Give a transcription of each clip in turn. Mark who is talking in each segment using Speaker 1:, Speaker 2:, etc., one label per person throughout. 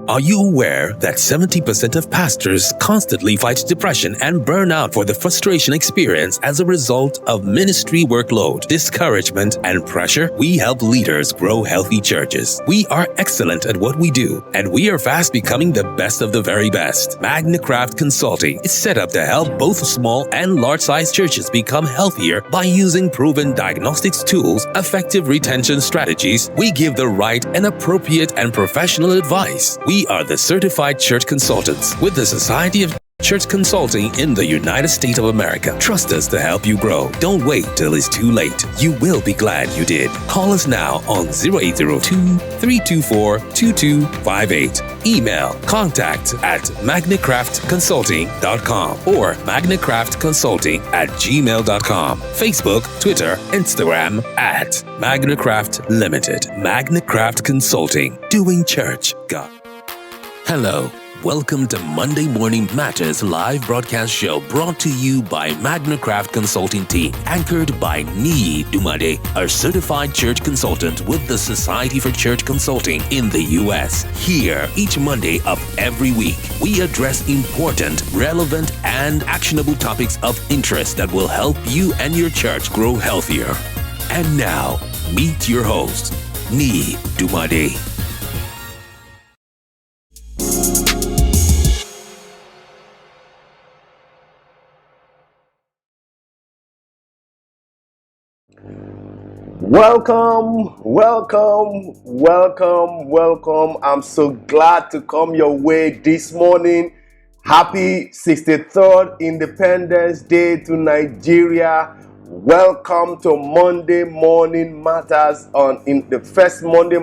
Speaker 1: Are you aware that 70% of pastors constantly fight depression and burnout for the frustration experience as a result of ministry workload, discouragement, and pressure? We help leaders grow healthy churches. We are excellent at what we do, and we are fast becoming the best of the very best. Magnicraft Consulting is set up to help both small and large-sized churches become healthier by using proven diagnostics tools, effective retention strategies. We give the right and appropriate and professional advice. We are the certified church consultants with the Society of Church Consulting in the United States of America. Trust us to help you grow. Don't wait till it's too late. You will be glad you did. Call us now on 0802-324-2258. Email contact@magnicraftconsulting.com or magnicraftconsulting@gmail.com. Facebook, Twitter, Instagram @Magnicraft Limited. Magnicraft Consulting. Doing church, God. Hello. Welcome to Monday Morning Matters live broadcast show brought to you by Magnicraft Consulting Team, anchored by Niyi Dunmade, a certified church consultant with the Society for Church Consulting in the U.S. Here, each Monday of every week, we address important, relevant, and actionable topics of interest that will help you and your church grow healthier. And now, meet your host, Niyi Dunmade. Welcome. I'm so glad to come your way this morning. Happy 63rd Independence Day to Nigeria. Welcome to Monday Morning Matters in the first Monday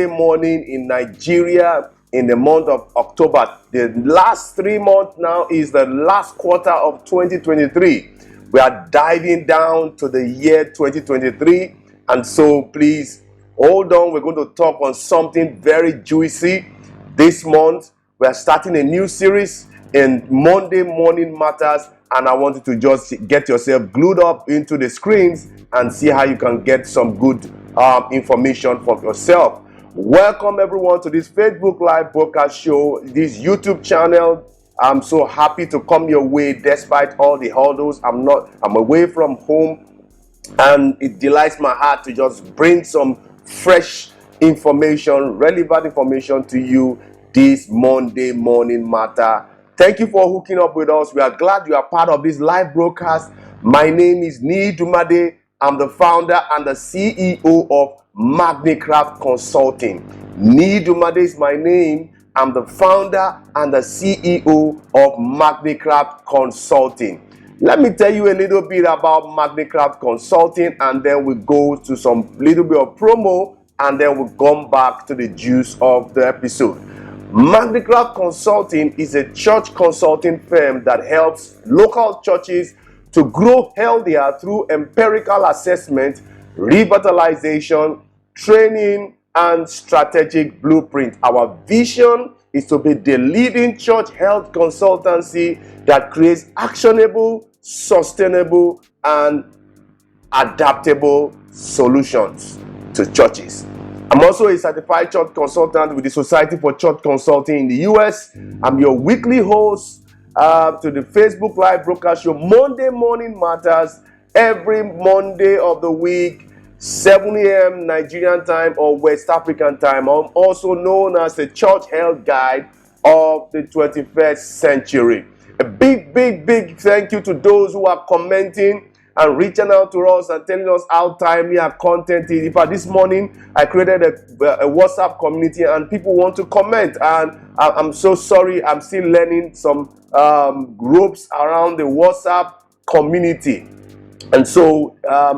Speaker 1: morning in Nigeria in the month of October. The last 3 months now is the last quarter of 2023. We are diving down to the year 2023, and so please hold on. We're going to talk on something very juicy this month. We are starting a new series in Monday Morning Matters, and I want you to just get yourself glued up into the screens and see how you can get some good information for yourself. Welcome everyone to this Facebook Live broadcast show, this YouTube channel. I'm so happy to come your way despite all the hurdles. I'm away from home, and it delights my heart to just bring some fresh information, relevant information to you this Monday Morning Matter. Thank you for hooking up with us. We are glad you are part of this live broadcast. My name is Niyi Dunmade, I'm the founder and the CEO of Magnicraft Consulting. Niyi Dunmade is my name. I'm the founder and the CEO of Magnicraft Consulting. Let me tell you a little bit about Magnicraft Consulting, and then we go to some little bit of promo, and then we'll come back to the juice of the episode. Magnicraft Consulting is a church consulting firm that helps local churches to grow healthier through empirical assessment, revitalization, training, and strategic blueprint. Our vision is to be the leading church health consultancy that creates actionable, sustainable, and adaptable solutions to churches. I'm also a certified church consultant with the Society for Church Consulting in the US. I'm your weekly host to the Facebook Live broadcast show Monday Morning Matters, every Monday of the week, 7 a.m. Nigerian time or West African time. I'm also known as the Church Health Guide of the 21st century. A big thank you to those who are commenting and reaching out to us and telling us how timely our content is. In fact, this morning I created a WhatsApp community and people want to comment, and I'm so sorry, I'm still learning some groups around the WhatsApp community. And so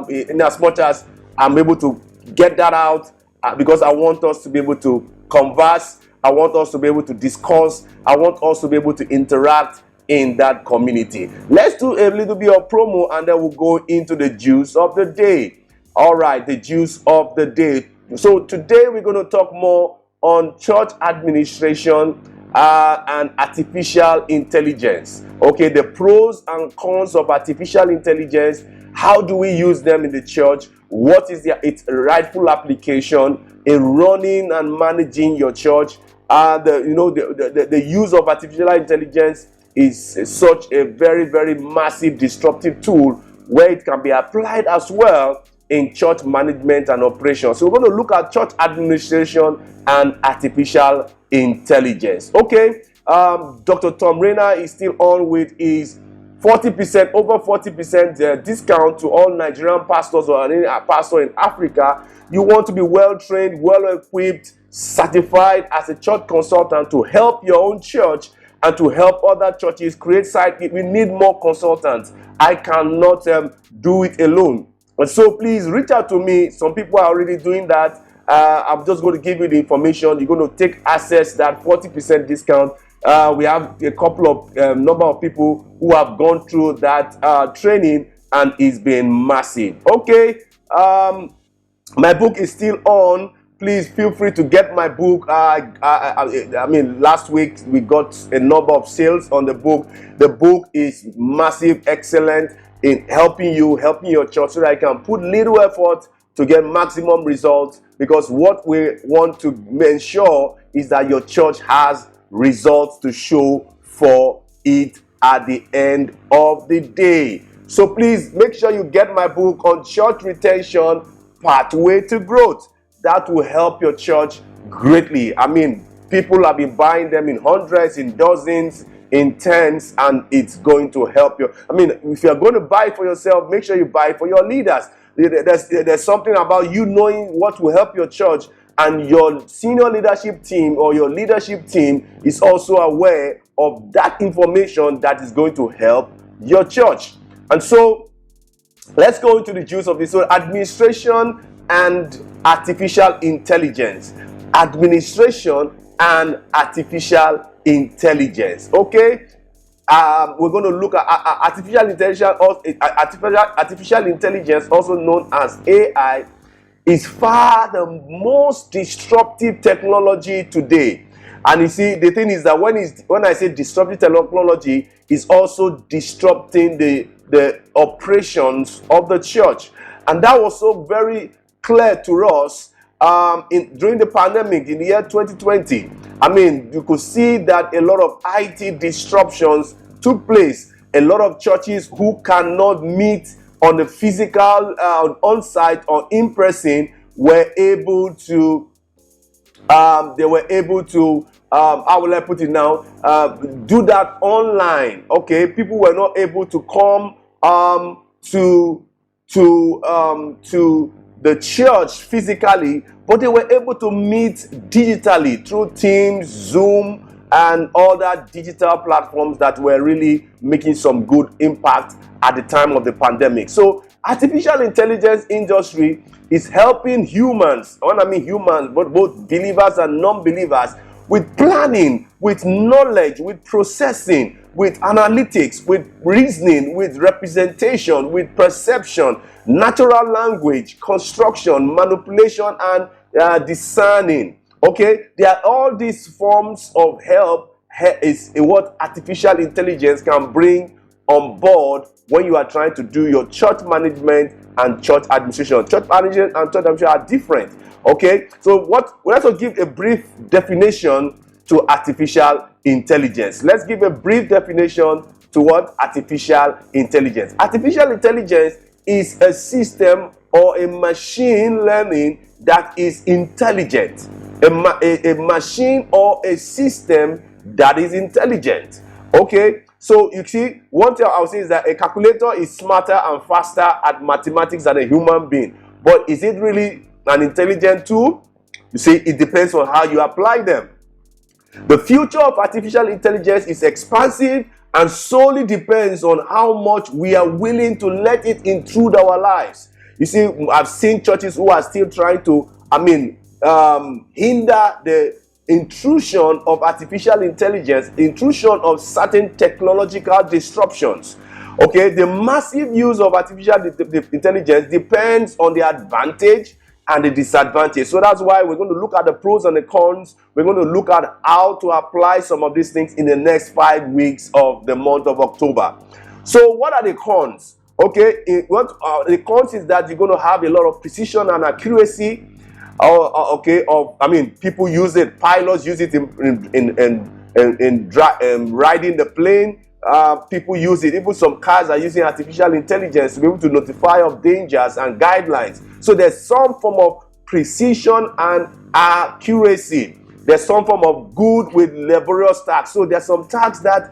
Speaker 1: in as much as I'm able to get that out, because I want us to be able to converse, I want us to be able to discuss, I want us to be able to interact in that community. Let's do a little bit of promo and then we'll go into the juice of the day. All right, the juice of the day. So today we're going to talk more on church administration and artificial intelligence. Okay, the pros and cons of artificial intelligence. How do we use them in the church? What is its rightful application in running and managing your church? The use of artificial intelligence is such a very massive disruptive tool where it can be applied as well in church management and operations. So we're going to look at church administration and artificial intelligence. Okay, Dr. Tom Rainer is still on with his 40%, over 40% discount to all Nigerian pastors or any pastor in Africa. You want to be well trained, well equipped, certified as a church consultant to help your own church and to help other churches create site. We need more consultants. I cannot do it alone. And so please reach out to me. Some people are already doing that. I'm just going to give you the information. You're going to take access that 40% discount. We have a couple of number of people who have gone through that training, and it's been massive. Okay, my book is still on. Please feel free to get my book. I mean, last week we got a number of sales on the book. The book is massive, excellent in helping your church so that you can put little effort to get maximum results. Because what we want to ensure is that your church has results to show for it at the end of the day. So please make sure you get my book on church retention, Pathway to Growth. That will help your church greatly. I mean, people have been buying them in hundreds, in dozens, in tens, and it's going to help you. I mean, if you're going to buy for yourself, make sure you buy for your leaders. There's something about you knowing what will help your church, and your senior leadership team or your leadership team is also aware of that information that is going to help your church. And so let's go into the juice of this. So administration and artificial intelligence. Administration and artificial intelligence. Okay, we're going to look at artificial intelligence. Artificial intelligence, also known as AI, is far the most disruptive technology today. And you see, the thing is that when I say disruptive technology, it's also disrupting the operations of the church. And that was so very clear to us during the pandemic in the year 2020. I mean, you could see that a lot of IT disruptions took place. A lot of churches who cannot meet on the physical, on-site or in person were able to, how will I put it now, do that online. Okay, people were not able to come to the church physically, but they were able to meet digitally through Teams, Zoom, and other digital platforms that were really making some good impact at the time of the pandemic. So artificial intelligence industry is helping humans, when I mean humans, but both believers and non-believers, with planning, with knowledge, with processing, with analytics, with reasoning, with representation, with perception, natural language, construction, manipulation, and discerning. Okay, there are all these forms of help is what artificial intelligence can bring on board when you are trying to do your church management and church administration. Church management and church administration are different. Okay, so let's give a brief definition to artificial intelligence. Let's give a brief definition to what artificial intelligence. Artificial intelligence is a system or a machine learning that is intelligent. A machine or a system that is intelligent. Okay, so you see, one thing I would say is that a calculator is smarter and faster at mathematics than a human being. But is it really an intelligent tool? You see, it depends on how you apply them. The future of artificial intelligence is expansive and solely depends on how much we are willing to let it intrude our lives. You see, I've seen churches who are still trying to, hinder the intrusion of artificial intelligence, intrusion of certain technological disruptions. Okay, the massive use of artificial intelligence depends on the advantage and the disadvantage. So that's why we're going to look at the pros and the cons. We're going to look at how to apply some of these things in the next 5 weeks of the month of October. So what are the cons? Okay, the cons is that you're going to have a lot of precision and accuracy. People use it. Pilots use it in riding the plane. People use it. Even some cars are using artificial intelligence to be able to notify of dangers and guidelines. So there's some form of precision and accuracy. There's some form of good with laborious tasks. So there's some tasks that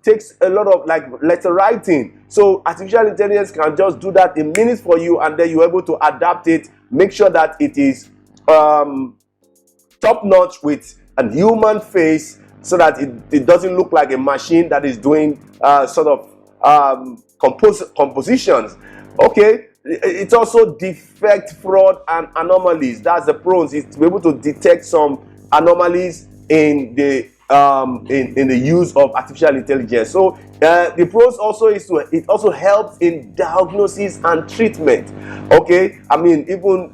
Speaker 1: takes a lot of like letter writing. So artificial intelligence can just do that in minutes for you, and then you're able to adapt it. Make sure that it is top notch with a human face, so that it doesn't look like a machine that is doing compositions. Okay, it's also defect, fraud, and anomalies. That's the pros. It's to be able to detect some anomalies in the use of artificial intelligence. So the pros also is it also helps in diagnosis and treatment. Okay, even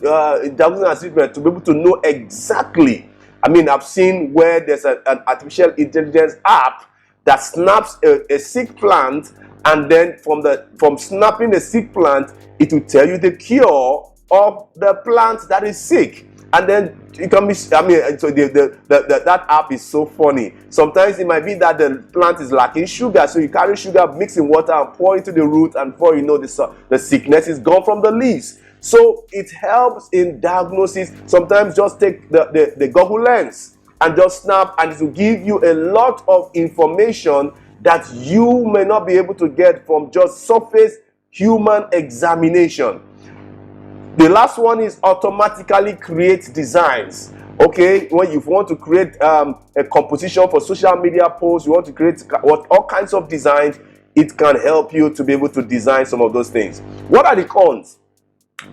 Speaker 1: diagnosis and treatment, to be able to know exactly. I've seen where there's an artificial intelligence app that snaps a sick plant, and then from snapping the sick plant, it will tell you the cure of the plant that is sick. And then it can be, so that app is so funny. Sometimes it might be that the plant is lacking sugar, so you carry sugar, mix in water, and pour into the root, and before you know, the sickness is gone from the leaves. So it helps in diagnosis. Sometimes just take the Google lens and just snap, and it will give you a lot of information that you may not be able to get from just surface human examination. The last one is automatically create designs. Okay, when you want to create a composition for social media posts, you want to create all kinds of designs, it can help you to be able to design some of those things. What are the cons?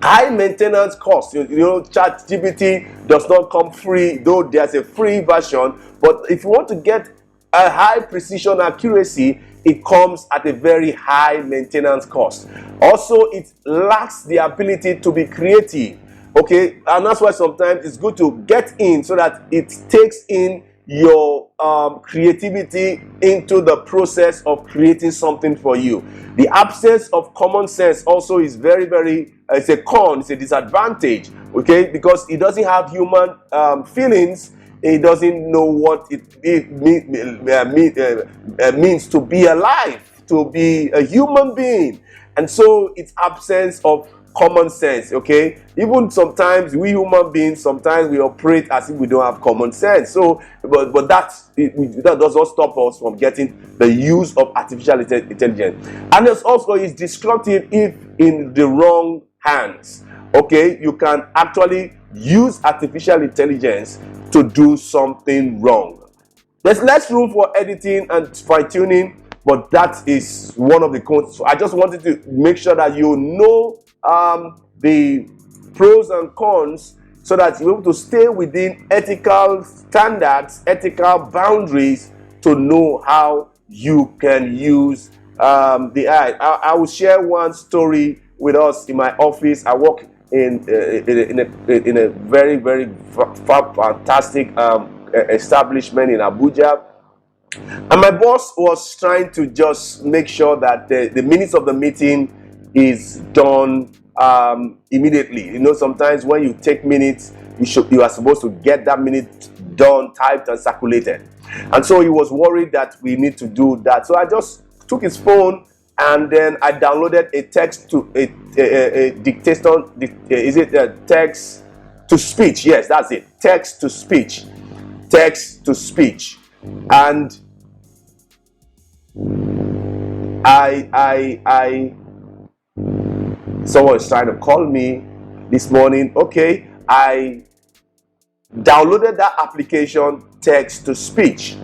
Speaker 1: High maintenance costs. ChatGPT does not come free, though there's a free version. But if you want to get a high precision accuracy, it comes at a very high maintenance cost. Also, it lacks the ability to be creative. Okay, and that's why sometimes it's good to get in so that it takes in your creativity into the process of creating something for you. The absence of common sense also is very, very, it's a con, it's a disadvantage, okay, because it doesn't have human feelings. It doesn't know what it means to be alive, to be a human being. And so its absence of common sense, okay? Even sometimes we human beings, sometimes we operate as if we don't have common sense. So, but that does not stop us from getting the use of artificial intelligence. And it's also is destructive if in the wrong hands. Okay, you can actually use artificial intelligence to do something wrong. There's less room for editing and fine-tuning, but that is one of the cons. So I just wanted to make sure that you know the pros and cons, so that you're able to stay within ethical standards, ethical boundaries, to know how you can use the AI. I will share one story with us in my office. I work in a very, very fantastic establishment in Abuja. And my boss was trying to just make sure that the minutes of the meeting is done immediately. You know, sometimes when you take minutes, you are supposed to get that minute done, typed and circulated. And so he was worried that we need to do that. So I just took his phone and then I downloaded a text to a dictation. Is it a text to speech? Yes, that's it. Text to speech. Text to speech. And someone is trying to call me this morning. Okay, I downloaded that application, text to speech,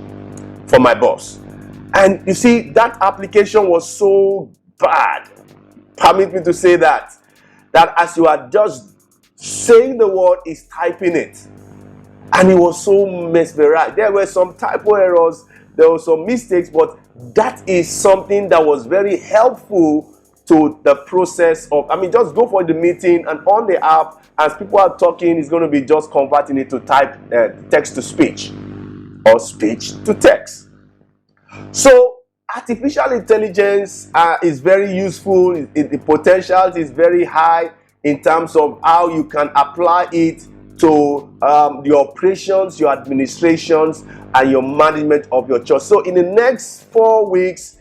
Speaker 1: for my boss. And you see, that application was so bad, permit me to say that as you are just saying the word, is typing it. And it was so mesmerized. There were some typo errors, there were some mistakes, but that is something that was very helpful to the process of, just go for the meeting, and on the app, as people are talking, it's going to be just converting it to type text to speech or speech to text. So artificial intelligence is very useful. The potential is very high in terms of how you can apply it to your operations, your administrations, and your management of your church. So in the next 4 weeks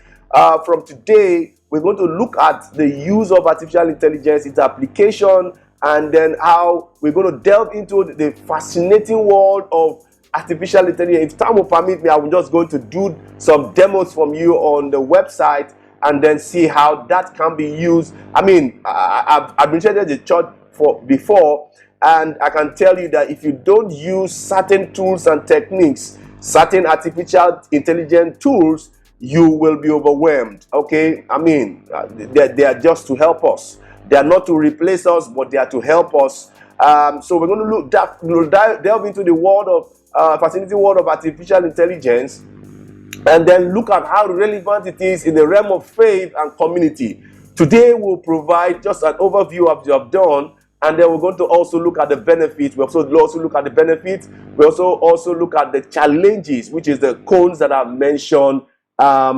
Speaker 1: from today, we're going to look at the use of artificial intelligence, its application, and then how we're going to delve into the fascinating world of artificial intelligence. If time will permit me, I will just going to do some demos from you on the website and then see how that can be used. I've administrated the church before, and I can tell you that if you don't use certain tools and techniques, certain artificial intelligence tools, you will be overwhelmed. Okay, they are just to help us. They are not to replace us, but they are to help us. So we're going to delve into the world of fascinating world of artificial intelligence, and then look at how relevant it is in the realm of faith and community. Today we'll provide just an overview of what you have done, and then we're going to also look at the benefits. We also look at the benefits. We also look at the challenges, which is the cons that I've mentioned I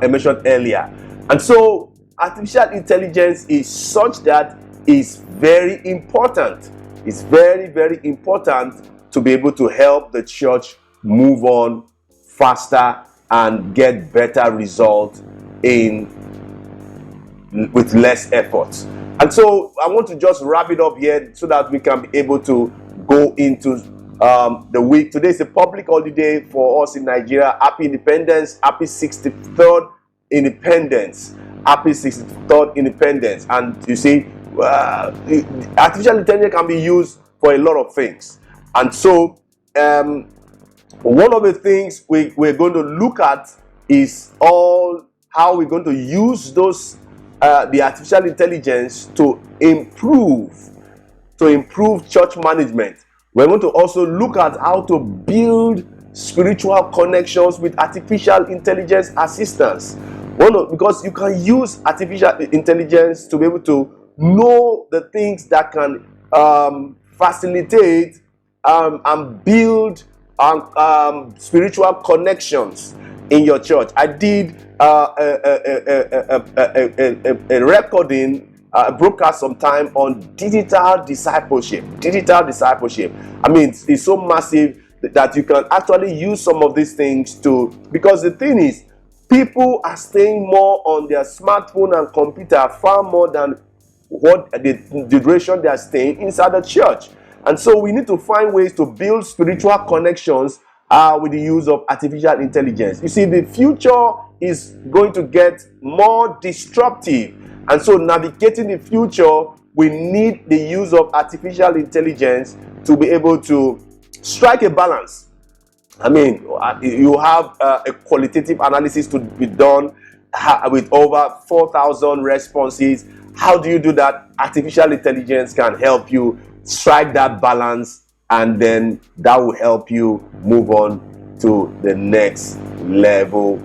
Speaker 1: mentioned earlier. And so artificial intelligence is such that it's very important. It's very, very important to be able to help the church move on faster and get better results with less effort. And so I want to just wrap it up here so that we can be able to go into the week. Today is a public holiday for us in Nigeria. Happy Independence. Happy 63rd Independence. Happy 63rd Independence. And you see, artificial intelligence can be used for a lot of things. And so one of the things we're going to look at is how we're going to use the artificial intelligence to improve church management. We're going to also look at how to build spiritual connections with artificial intelligence assistance. Because you can use artificial intelligence to be able to know the things that can facilitate and build spiritual connections in your church. I did a recording, broadcast sometime on digital discipleship. It's so massive that you can actually use some of these things because the thing is, People are staying more on their smartphone and computer far more than what the duration they are staying inside the church. And so we need to find ways to build spiritual connections with the use of artificial intelligence. You see, the future is going to get more disruptive. And so navigating the future, we need the use of artificial intelligence to be able to strike a balance. I mean, you have a qualitative analysis to be done with over 4,000 responses. How do you do that? Artificial intelligence can help you strike that balance, and then that will help you move on to the next level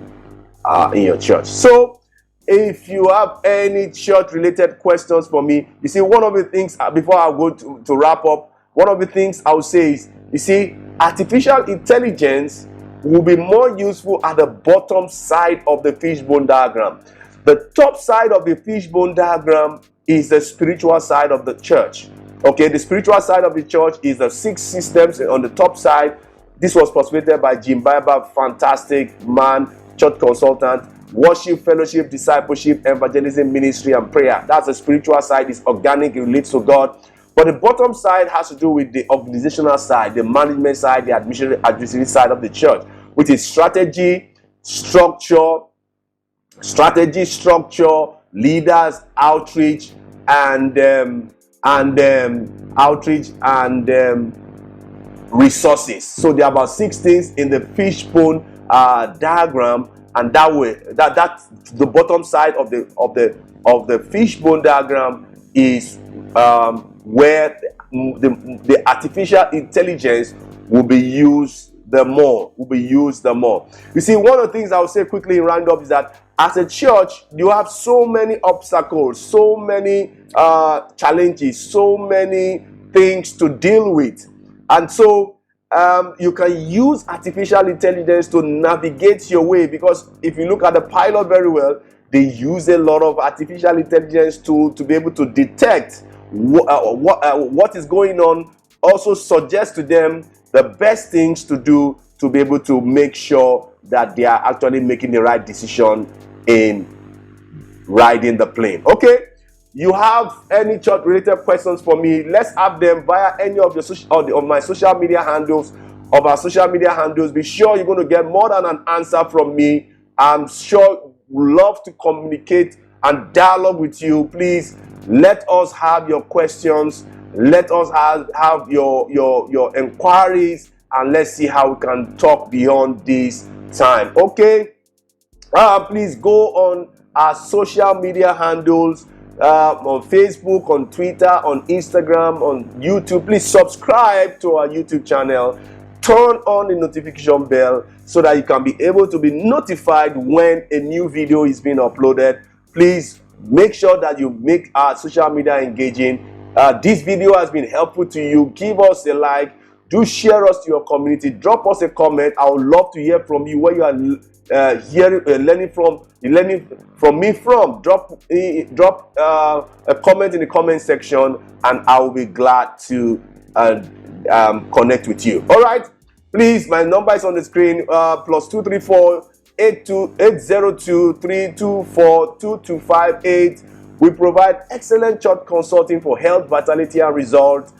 Speaker 1: in your church. So if you have any church related questions for me, you see, one of the things, before I go to wrap up, one of the things I would say is, you see, artificial intelligence will be more useful at the bottom side of the fishbone diagram. The top side of the fishbone diagram is the spiritual side of the church. Okay, the spiritual side of the church is the 6 systems on the top side. This was postulated by Jim Biber, fantastic man, church consultant. Worship, fellowship, discipleship, evangelism, ministry, and prayer. That's the spiritual side. It's organic, it relates to God. But the bottom side has to do with the organizational side, the management side, the administrative side of the church, which is strategy, structure, leaders, outreach, and resources. So there are about 6 things in the fishbone diagram, and that's the bottom side of the fishbone diagram is where the artificial intelligence will be used the more. You see, one of the things I will say quickly in roundup is that as a church, you have so many obstacles, so many challenges, so many things to deal with. And so you can use artificial intelligence to navigate your way, because if you look at the pilot very well, they use a lot of artificial intelligence to be able to detect what is going on, also suggest to them the best things to do to be able to make sure that they are actually making the right decision in riding the plane. Okay, you have any church related questions for me? Let's have them via any of my social media handles. Of our social media handles, be sure you're going to get more than an answer from me. I'm sure we'd love to communicate and dialogue with you. Please let us have your questions. Let us have your inquiries, and let's see how we can talk beyond this time. Okay, please go on our social media handles, on Facebook, on Twitter, on Instagram, on YouTube. Please subscribe to our YouTube channel. Turn on the notification bell so that you can be able to be notified when a new video is being uploaded. Please make sure that you make our social media engaging. This video has been helpful to you. Give us a like. Do share us to your community. Drop us a comment. I would love to hear from you, where you are learning from me from. Drop a comment in the comment section, and I will be glad to connect with you. All right, please, my number is on the screen, +234 802 324 2258. We provide excellent church consulting for health, vitality, and results.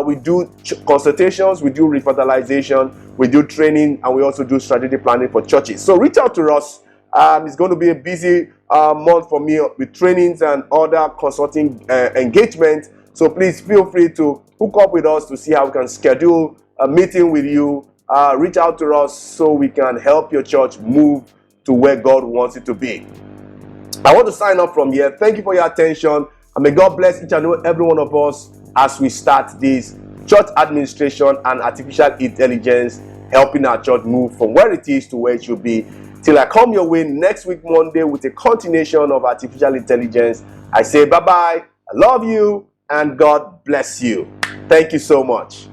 Speaker 1: We do consultations, we do revitalization, we do training, and we also do strategic planning for churches. So reach out to us. It's going to be a busy month for me with trainings and other consulting engagements. So please feel free to hook up with us to see how we can schedule a meeting with you. Reach out to us so we can help your church move to where God wants it to be. I want to sign off from here. Thank you for your attention, and may God bless each and every one of us as we start this church administration and artificial intelligence, helping our church move from where it is to where it should be. Till I come your way next week, Monday, with a continuation of artificial intelligence, I say bye-bye. I love you, and God bless you. Thank you so much.